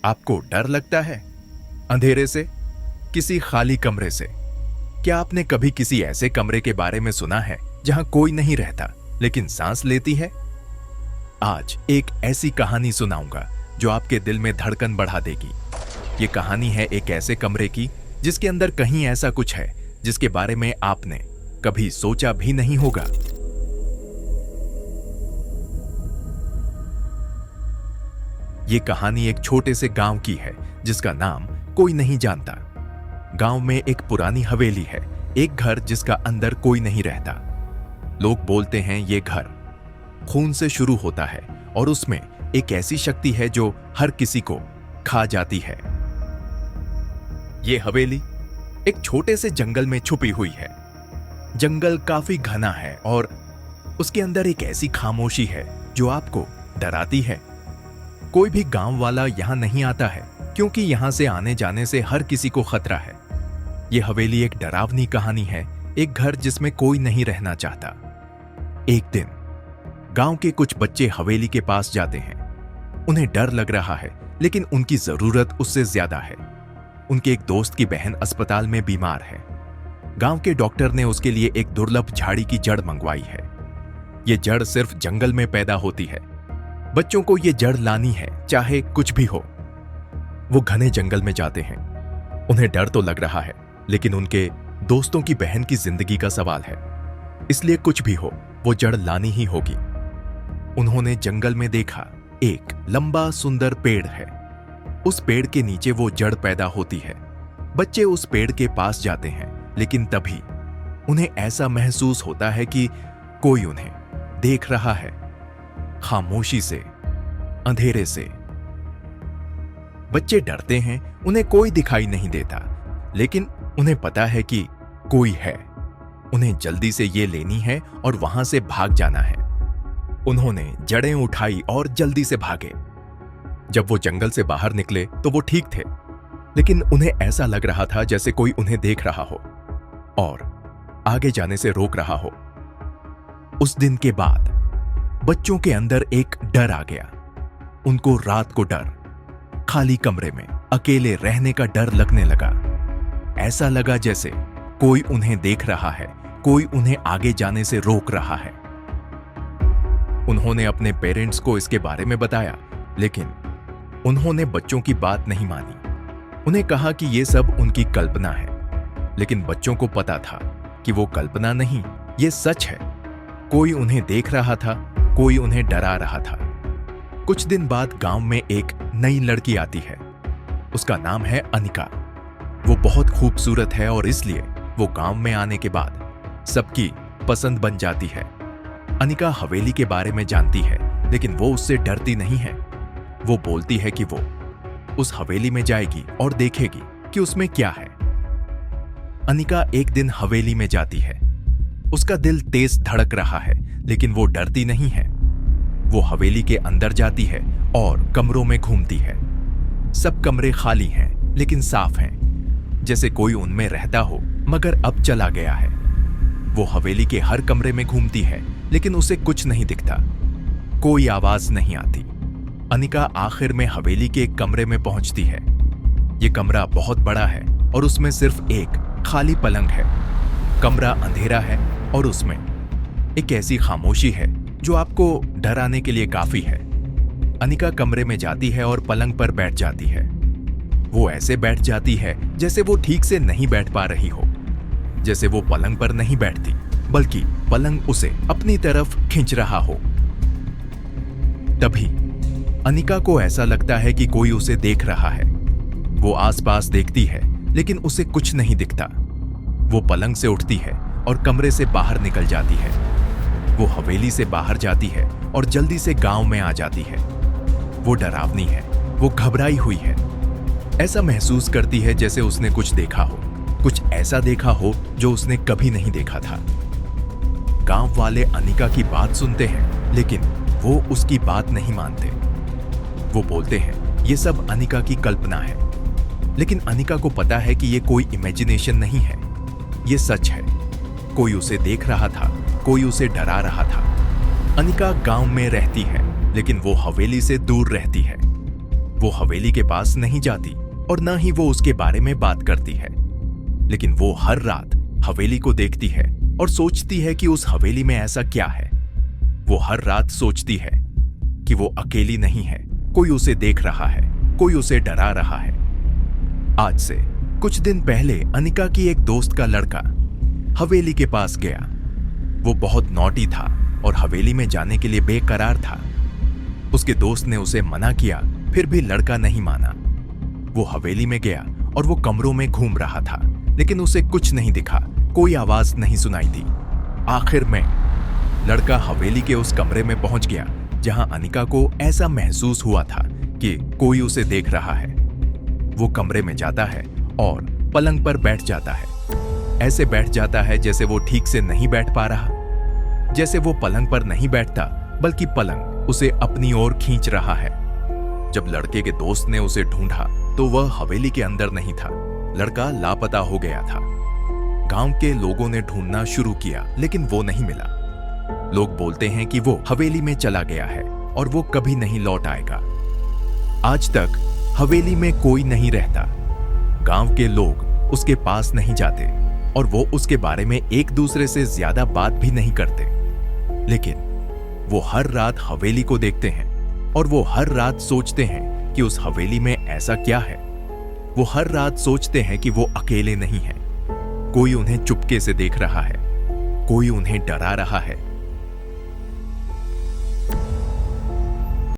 आपको डर लगता है अंधेरे से, किसी खाली कमरे से? क्या आपने कभी किसी ऐसे कमरे के बारे में सुना है जहां कोई नहीं रहता लेकिन सांस लेती है? आज एक ऐसी कहानी सुनाऊंगा जो आपके दिल में धड़कन बढ़ा देगी। ये कहानी है एक ऐसे कमरे की जिसके अंदर कहीं ऐसा कुछ है जिसके बारे में आपने कभी सोचा भी नहीं होगा। ये कहानी एक छोटे से गांव की है जिसका नाम कोई नहीं जानता। गांव में एक पुरानी हवेली है, एक घर जिसका अंदर कोई नहीं रहता। लोग बोलते हैं ये घर खून से शुरू होता है और उसमें एक ऐसी शक्ति है जो हर किसी को खा जाती है। ये हवेली एक छोटे से जंगल में छुपी हुई है। जंगल काफी घना है और उसके अंदर एक ऐसी खामोशी है जो आपको डराती है। कोई भी गांव वाला यहां नहीं आता है क्योंकि यहां से आने जाने से हर किसी को खतरा है। यह हवेली एक डरावनी कहानी है, एक घर जिसमें कोई नहीं रहना चाहता। एक दिन गांव के कुछ बच्चे हवेली के पास जाते हैं। उन्हें डर लग रहा है लेकिन उनकी जरूरत उससे ज्यादा है। उनके एक दोस्त की बहन अस्पताल में बीमार है। गांव के डॉक्टर ने उसके लिए एक दुर्लभ झाड़ी की जड़ मंगवाई है। यह जड़ सिर्फ जंगल में पैदा होती है। बच्चों को यह जड़ लानी है, चाहे कुछ भी हो। वो घने जंगल में जाते हैं। उन्हें डर तो लग रहा है लेकिन उनके दोस्तों की बहन की जिंदगी का सवाल है, इसलिए कुछ भी हो वो जड़ लानी ही होगी। उन्होंने जंगल में देखा एक लंबा सुंदर पेड़ है। उस पेड़ के नीचे वो जड़ पैदा होती है। बच्चे उस पेड़ के पास जाते हैं लेकिन तभी उन्हें ऐसा महसूस होता है कि कोई उन्हें देख रहा है, खामोशी से, अंधेरे से। बच्चे डरते हैं, उन्हें कोई दिखाई नहीं देता लेकिन उन्हें पता है कि कोई है। उन्हें जल्दी से ये लेनी है और वहां से भाग जाना है। उन्होंने जड़ें उठाई और जल्दी से भागे। जब वो जंगल से बाहर निकले तो वो ठीक थे लेकिन उन्हें ऐसा लग रहा था जैसे कोई उन्हें देख रहा हो और आगे जाने से रोक रहा हो। उस दिन के बाद बच्चों के अंदर एक डर आ गया। उनको रात को डर, खाली कमरे में अकेले रहने का डर लगने लगा। ऐसा लगा जैसे कोई उन्हें देख रहा है, कोई उन्हें आगे जाने से रोक रहा है। उन्होंने अपने पेरेंट्स को इसके बारे में बताया लेकिन उन्होंने बच्चों की बात नहीं मानी। उन्हें कहा कि यह सब उनकी कल्पना है, लेकिन बच्चों को पता था कि वो कल्पना नहीं, ये सच है। कोई उन्हें देख रहा था, कोई उन्हें डरा रहा था। कुछ दिन बाद गांव में एक नई लड़की आती है। उसका नाम है अनिका। वो बहुत खूबसूरत है और इसलिए वो गांव में आने के बाद सबकी पसंद बन जाती है। अनिका हवेली के बारे में जानती है लेकिन वो उससे डरती नहीं है। वो बोलती है कि वो उस हवेली में जाएगी और देखेगी कि उसमें क्या है। अनिका एक दिन हवेली में जाती है। उसका दिल तेज धड़क रहा है लेकिन वो डरती नहीं है। वो हवेली के अंदर जाती है और कमरों में घूमती है। सब कमरे खाली हैं लेकिन साफ हैं, जैसे कोई उनमें रहता हो मगर अब चला गया है। वो हवेली के हर कमरे में घूमती है लेकिन उसे कुछ नहीं दिखता, कोई आवाज नहीं आती। अनिका आखिर में हवेली के एक कमरे में पहुंचती है। ये कमरा बहुत बड़ा है और उसमें सिर्फ एक खाली पलंग है। कमरा अंधेरा है और उसमें एक ऐसी खामोशी है जो आपको डराने के लिए काफी है। अनिका कमरे में जाती है और पलंग पर बैठ जाती है। वो ऐसे बैठ जाती है जैसे वो ठीक से नहीं बैठ पा रही हो, जैसे वो पलंग पर नहीं बैठती बल्कि पलंग उसे अपनी तरफ खींच रहा हो। तभी अनिका को ऐसा लगता है कि कोई उसे देख रहा है। वो आसपास देखती है लेकिन उसे कुछ नहीं दिखता। वो पलंग से उठती है और कमरे से बाहर निकल जाती है। वो हवेली से बाहर जाती है और जल्दी से गांव में आ जाती है। वो डरावनी है, वो घबराई हुई है। ऐसा महसूस करती है जैसे उसने कुछ देखा हो, कुछ ऐसा देखा हो जो उसने कभी नहीं देखा था। गांव वाले अनिका की बात सुनते हैं लेकिन वो उसकी बात नहीं मानते। वो बोलते हैं ये सब अनिका की कल्पना है, लेकिन अनिका को पता है कि ये कोई इमेजिनेशन नहीं है, ये सच है। कोई उसे देख रहा था, कोई उसे डरा रहा था। अनिका गांव में रहती है लेकिन वो हवेली से दूर रहती है। वो हवेली के पास नहीं जाती और ना ही वो उसके बारे में बात करती है, लेकिन वो हर रात हवेली को देखती है और सोचती है कि उस हवेली में ऐसा क्या है। वो हर रात सोचती है कि वो अकेली नहीं है, कोई उसे देख रहा है, कोई उसे डरा रहा है। आज से कुछ दिन पहले अनिका की एक दोस्त का लड़का हवेली के पास गया। वो बहुत नॉटी था और हवेली में जाने के लिए बेकरार था। उसके दोस्त ने उसे मना किया, फिर भी लड़का नहीं माना। वो हवेली में गया और वो कमरों में घूम रहा था, लेकिन उसे कुछ नहीं दिखा, कोई आवाज नहीं सुनाई दी। आखिर में लड़का हवेली के उस कमरे में पहुंच गया जहां अनिका को ऐसा महसूस हुआ था कि कोई उसे देख रहा है। वो कमरे में जाता है और पलंग पर बैठ जाता है। ऐसे बैठ जाता है जैसे वो ठीक से नहीं बैठ पा रहा, जैसे वो पलंग पर नहीं बैठता बल्कि पलंग उसे अपनी ओर खींच रहा है। जब लड़के के दोस्त ने उसे ढूंढा तो वह हवेली के अंदर नहीं था। लड़का लापता हो गया था। गांव के लोगों ने ढूंढना शुरू किया, लेकिन वो नहीं मिला। लोग बोलते हैं कि वो हवेली में चला गया है और वो कभी नहीं लौट आएगा। आज तक हवेली में कोई नहीं रहता। गांव के लोग उसके पास नहीं जाते और वो उसके बारे में एक दूसरे से ज्यादा बात भी नहीं करते। लेकिन वो हर रात हवेली को देखते हैं और वो हर रात सोचते हैं कि उस हवेली में ऐसा क्या है। वो हर रात सोचते हैं कि वो अकेले नहीं हैं। कोई उन्हें चुपके से देख रहा है, कोई उन्हें डरा रहा है